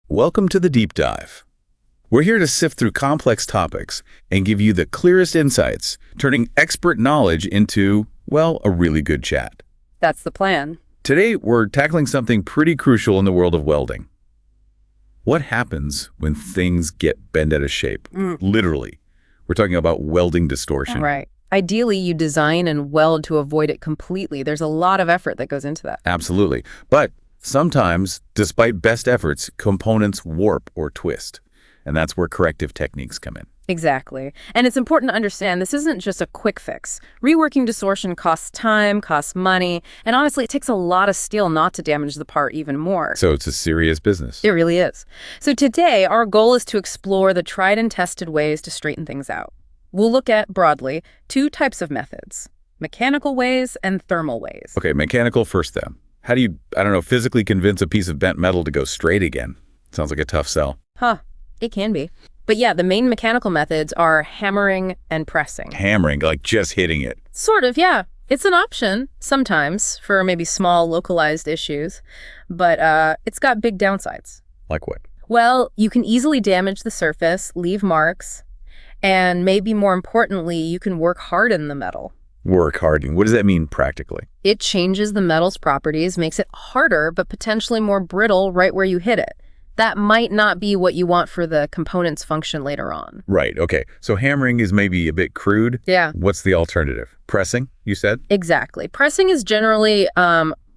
Welcome to the Deep Dive. We're here to sift through complex topics and give you the clearest insights, turning expert knowledge into, well, a really good chat. That's the plan. Today, we're tackling something pretty crucial in the world of welding. What happens when things get bent out of shape? Literally. We're talking about welding distortion. Right. Ideally, you design and weld to avoid it completely. There's a lot of effort that goes into that. Absolutely. But sometimes, despite best efforts, components warp or twist. And that's where corrective techniques come in. Exactly. And it's important to understand this isn't just a quick fix. Reworking distortion costs time, costs money, and honestly, it takes a lot of steel not to damage the part even more. So it's a serious business. It really is. So today, our goal is to explore the tried and tested ways to straighten things out. We'll look at, broadly, two types of methods: mechanical ways and thermal ways. Okay, mechanical first then. How do you, physically convince a piece of bent metal to go straight again? Sounds like a tough sell. It can be. But yeah, the main mechanical methods are hammering and pressing. Hammering, like just hitting it. Sort of, yeah. It's an option, sometimes, for maybe small, localized issues. But it's got big downsides. Like what? Well, you can easily damage the surface, leave marks, and maybe more importantly, you can work harden the metal. Work hardening. What does that mean practically? It changes the metal's properties, makes it harder, but potentially more brittle right where you hit it. That might not be what you want for the component's function later on. Right, okay. So hammering is maybe a bit crude. Yeah. What's the alternative? Pressing, you said? Exactly. Pressing is generally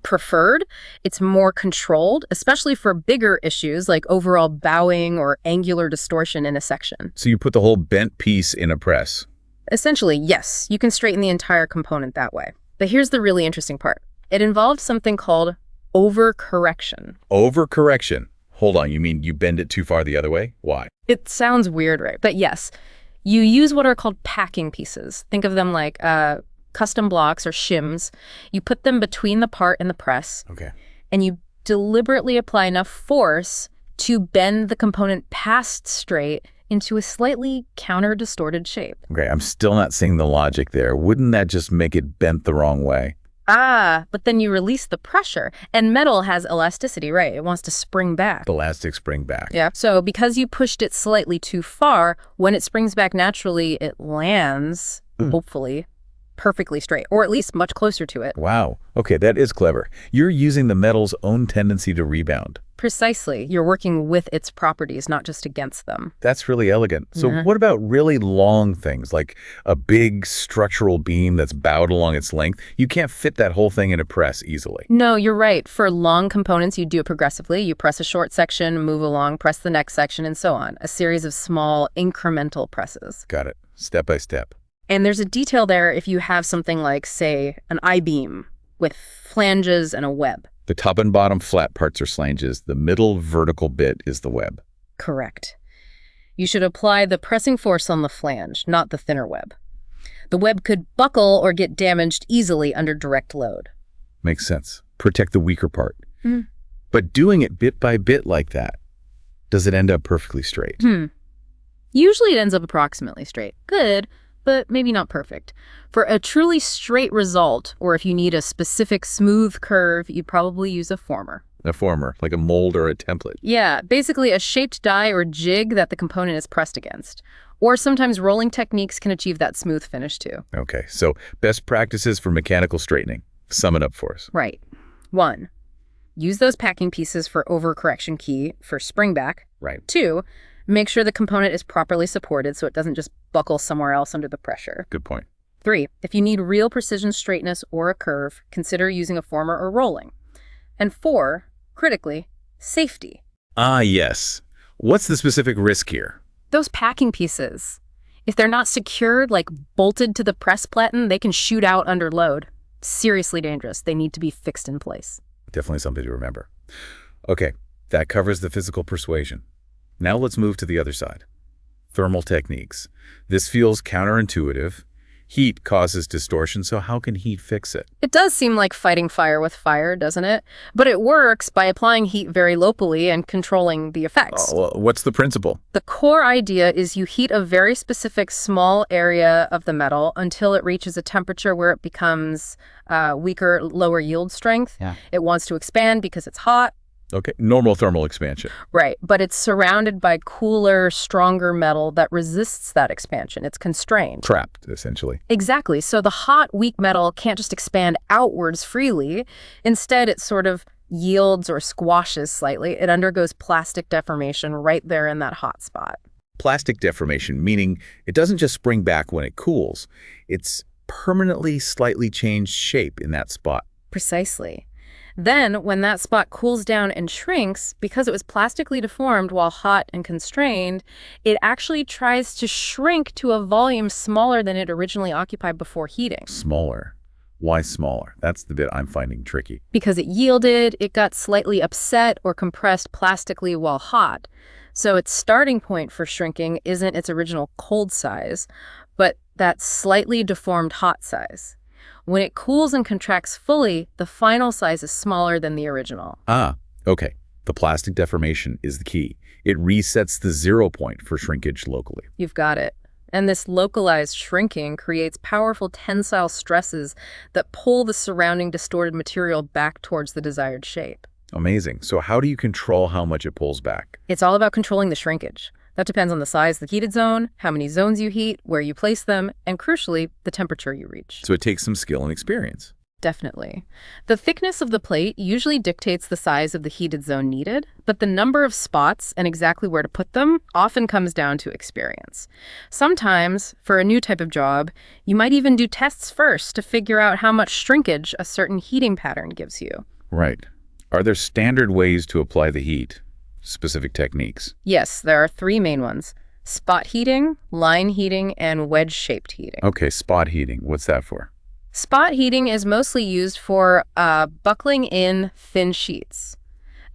preferred. It's more controlled, especially for bigger issues like overall bowing or angular distortion in a section. So you put the whole bent piece in a press? Essentially, yes. You can straighten the entire component that way. But here's the really interesting part. It involves something called overcorrection. Overcorrection? Hold on, you mean you bend it too far the other way? Why? It sounds weird, right? But yes, you use what are called packing pieces. Think of them like custom blocks or shims. You put them between the part and the press. Okay. And you deliberately apply enough force to bend the component past straight into a slightly counter-distorted shape. Okay, I'm still not seeing the logic there. Wouldn't that just make it bent the wrong way? But then you release the pressure, and metal has elasticity, right? It wants to spring back. Elastic spring back. Yeah. So because you pushed it slightly too far, when it springs back naturally, it lands, hopefully, perfectly straight, or at least much closer to it. Wow. Okay, that is clever. You're using the metal's own tendency to rebound. Precisely. You're working with its properties, not just against them. That's really elegant. So what about really long things, like a big structural beam that's bowed along its length? You can't fit that whole thing in a press easily. No, you're right. For long components, you do it progressively. You press a short section, move along, press the next section, and so on. A series of small, incremental presses. Got it. Step by step. And there's a detail there if you have something like, say, an I-beam with flanges and a web. The top and bottom flat parts are flanges. The middle vertical bit is the web. Correct. You should apply the pressing force on the flange, not the thinner web. The web could buckle or get damaged easily under direct load. Makes sense. Protect the weaker part. But doing it bit by bit like that, does it end up perfectly straight? Usually it ends up approximately straight. Good, but maybe not perfect. For a truly straight result, or if you need a specific smooth curve, you'd probably use a former. A former, like a mold or a template. Yeah, basically a shaped die or jig that the component is pressed against. Or sometimes rolling techniques can achieve that smooth finish too. Okay, so best practices for mechanical straightening. Sum it up for us. Right. 1, use those packing pieces for overcorrection key for spring back. Right. 2, make sure the component is properly supported so it doesn't just buckle somewhere else under the pressure. Good point. 3, if you need real precision straightness or a curve, consider using a former or rolling. And 4, critically, safety. Yes. What's the specific risk here? Those packing pieces, if they're not secured, like bolted to the press platen, they can shoot out under load. Seriously dangerous. They need to be fixed in place. Definitely something to remember. Okay, that covers the physical persuasion. Now let's move to the other side. Thermal techniques. This feels counterintuitive. Heat causes distortion, so how can heat fix it? It does seem like fighting fire with fire, doesn't it? But it works by applying heat very locally and controlling the effects. Well, what's the principle? The core idea is you heat a very specific small area of the metal until it reaches a temperature where it becomes weaker, lower yield strength. Yeah. It wants to expand because it's hot. Okay, normal thermal expansion. Right, but it's surrounded by cooler, stronger metal that resists that expansion. It's constrained. Trapped, essentially. Exactly. So the hot, weak metal can't just expand outwards freely. Instead, it sort of yields or squashes slightly. It undergoes plastic deformation right there in that hot spot. Plastic deformation, meaning it doesn't just spring back when it cools. It's permanently slightly changed shape in that spot. Precisely. Then, when that spot cools down and shrinks, because it was plastically deformed while hot and constrained, it actually tries to shrink to a volume smaller than it originally occupied before heating. Smaller. Why smaller? That's the bit I'm finding tricky. Because it yielded, it got slightly upset or compressed plastically while hot. So its starting point for shrinking isn't its original cold size, but that slightly deformed hot size. When it cools and contracts fully, the final size is smaller than the original. Ah, okay. The plastic deformation is the key. It resets the 0 point for shrinkage locally. You've got it. And this localized shrinking creates powerful tensile stresses that pull the surrounding distorted material back towards the desired shape. Amazing. So how do you control how much it pulls back? It's all about controlling the shrinkage. That depends on the size of the heated zone, how many zones you heat, where you place them, and crucially, the temperature you reach. So it takes some skill and experience. Definitely. The thickness of the plate usually dictates the size of the heated zone needed, but the number of spots and exactly where to put them often comes down to experience. Sometimes, for a new type of job, you might even do tests first to figure out how much shrinkage a certain heating pattern gives you. Right. Are there standard ways to apply the heat? Specific techniques? Yes, there are 3 main ones: spot heating, line heating, and wedge-shaped heating. Okay, spot heating. What's that for? Spot heating is mostly used for buckling in thin sheets.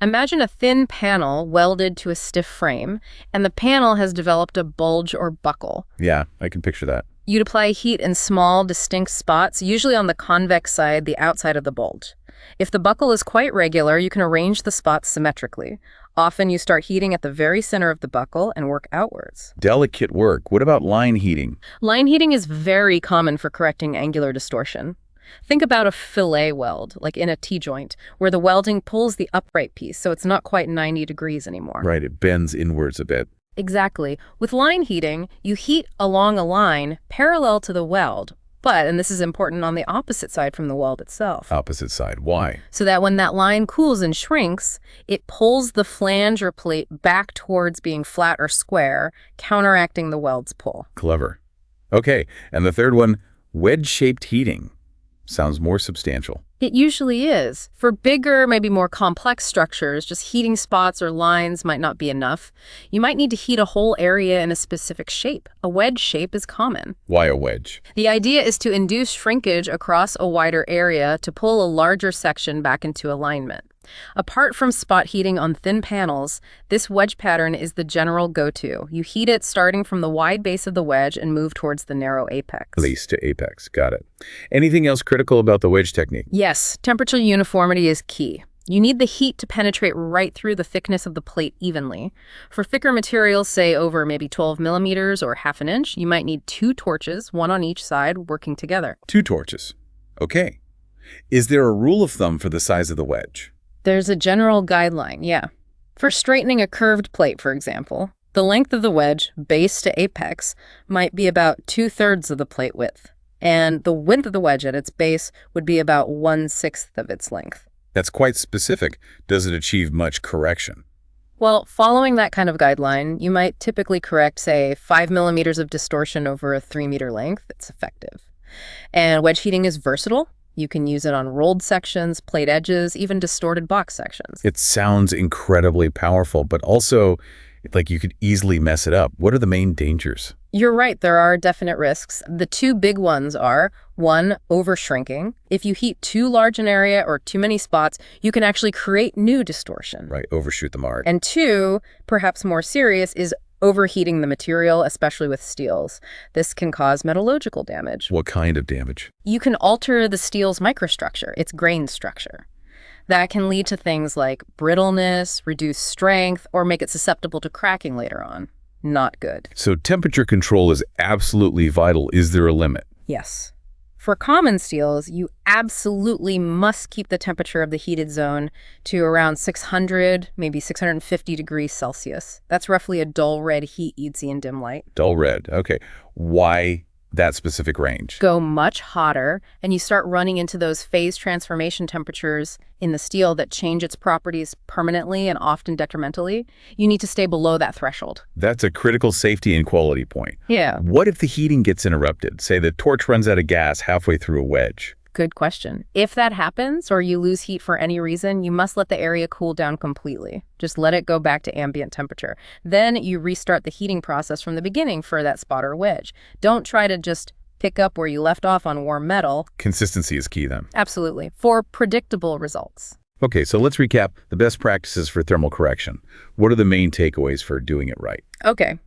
Imagine a thin panel welded to a stiff frame, and the panel has developed a bulge or buckle. Yeah, I can picture that. You'd apply heat in small, distinct spots, usually on the convex side, the outside of the bulge. If the buckle is quite regular, you can arrange the spots symmetrically. Often you start heating at the very center of the buckle and work outwards. Delicate work. What about line heating? Line heating is very common for correcting angular distortion. Think about a fillet weld, like in a T-joint, where the welding pulls the upright piece, so it's not quite 90 degrees anymore. Right, it bends inwards a bit. Exactly. With line heating, you heat along a line parallel to the weld, but, and this is important, on the opposite side from the weld itself. Opposite side. Why? So that when that line cools and shrinks, it pulls the flange or plate back towards being flat or square, counteracting the weld's pull. Clever. Okay, and the third one, wedge-shaped heating. Sounds more substantial. It usually is. For bigger, maybe more complex structures, just heating spots or lines might not be enough. You might need to heat a whole area in a specific shape. A wedge shape is common. Why a wedge? The idea is to induce shrinkage across a wider area to pull a larger section back into alignment. Apart from spot heating on thin panels, this wedge pattern is the general go-to. You heat it starting from the wide base of the wedge and move towards the narrow apex. Base to apex. Got it. Anything else critical about the wedge technique? Yes, temperature uniformity is key. You need the heat to penetrate right through the thickness of the plate evenly. For thicker materials, say over maybe 12 millimeters or half an inch, you might need 2 torches, one on each side, working together. 2 torches. Okay. Is there a rule of thumb for the size of the wedge? There's a general guideline, yeah. For straightening a curved plate, for example, the length of the wedge, base to apex, might be about 2/3 of the plate width, and the width of the wedge at its base would be about 1/6 of its length. That's quite specific. Does it achieve much correction? Well, following that kind of guideline, you might typically correct, say, 5 millimeters of distortion over a 3-meter length. It's effective. And wedge heating is versatile. You can use it on rolled sections, plate edges, even distorted box sections. It sounds incredibly powerful, but also like you could easily mess it up. What are the main dangers? You're right, there are definite risks. The 2 big ones are, 1, overshrinking. If you heat too large an area or too many spots, you can actually create new distortion. Right, overshoot the mark. And 2, perhaps more serious, is overheating the material, especially with steels. This can cause metallurgical damage. What kind of damage? You can alter the steel's microstructure, its grain structure. That can lead to things like brittleness, reduced strength, or make it susceptible to cracking later on. Not good. So temperature control is absolutely vital. Is there a limit? Yes. For common steels, you absolutely must keep the temperature of the heated zone to around 600, maybe 650 degrees Celsius. That's roughly a dull red heat you'd see in dim light. Dull red. Okay. Why that specific range? Go much hotter, and you start running into those phase transformation temperatures in the steel that change its properties permanently and often detrimentally. You need to stay below that threshold. That's a critical safety and quality point. Yeah. What if the heating gets interrupted? Say the torch runs out of gas halfway through a wedge. Good question. If that happens, or you lose heat for any reason, you must let the area cool down completely. Just let it go back to ambient temperature. Then you restart the heating process from the beginning for that spot or wedge. Don't try to just pick up where you left off on warm metal. Consistency is key then. Absolutely. For predictable results. Okay, so let's recap the best practices for thermal correction. What are the main takeaways for doing it right? Okay.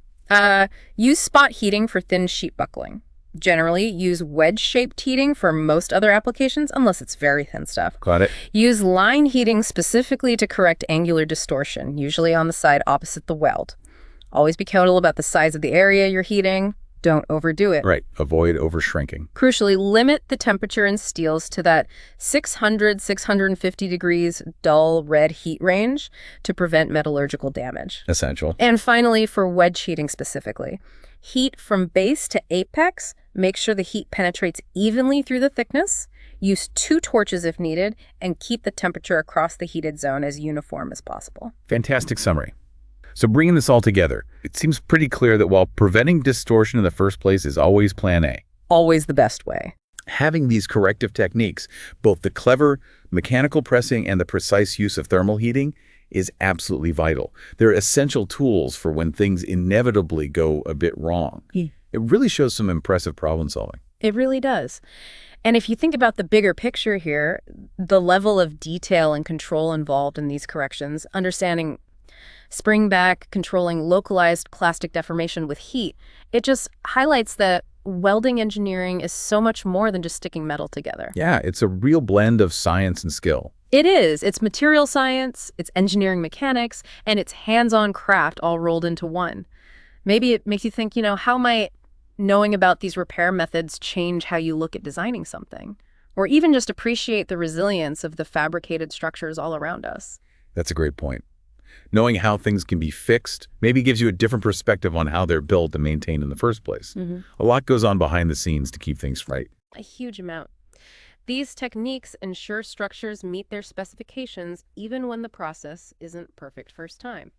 Use spot heating for thin sheet buckling. Generally, use wedge-shaped heating for most other applications, unless it's very thin stuff. Got it. Use line heating specifically to correct angular distortion, usually on the side opposite the weld. Always be careful about the size of the area you're heating. Don't overdo it. Right. Avoid overshrinking. Crucially, limit the temperature in steels to that 600, 650 degrees dull red heat range to prevent metallurgical damage. Essential. And finally, for wedge heating specifically, heat from base to apex. Make sure the heat penetrates evenly through the thickness. Use 2 torches if needed, and keep the temperature across the heated zone as uniform as possible. Fantastic summary. So bringing this all together, it seems pretty clear that while preventing distortion in the first place is always plan A, Always the best way. having these corrective techniques, both the clever mechanical pressing and the precise use of thermal heating, is absolutely vital. They're essential tools for when things inevitably go a bit wrong. Yeah. It really shows some impressive problem solving. It really does. And if you think about the bigger picture here, the level of detail and control involved in these corrections, understanding spring back, controlling localized plastic deformation with heat, it just highlights that welding engineering is so much more than just sticking metal together. Yeah, it's a real blend of science and skill. It is. It's material science, it's engineering mechanics, and it's hands-on craft all rolled into one. Maybe it makes you think, how might knowing about these repair methods change how you look at designing something? Or even just appreciate the resilience of the fabricated structures all around us. That's a great point. Knowing how things can be fixed maybe gives you a different perspective on how they're built and maintained in the first place. A lot goes on behind the scenes to keep things right. A huge amount. These techniques ensure structures meet their specifications even when the process isn't perfect first time.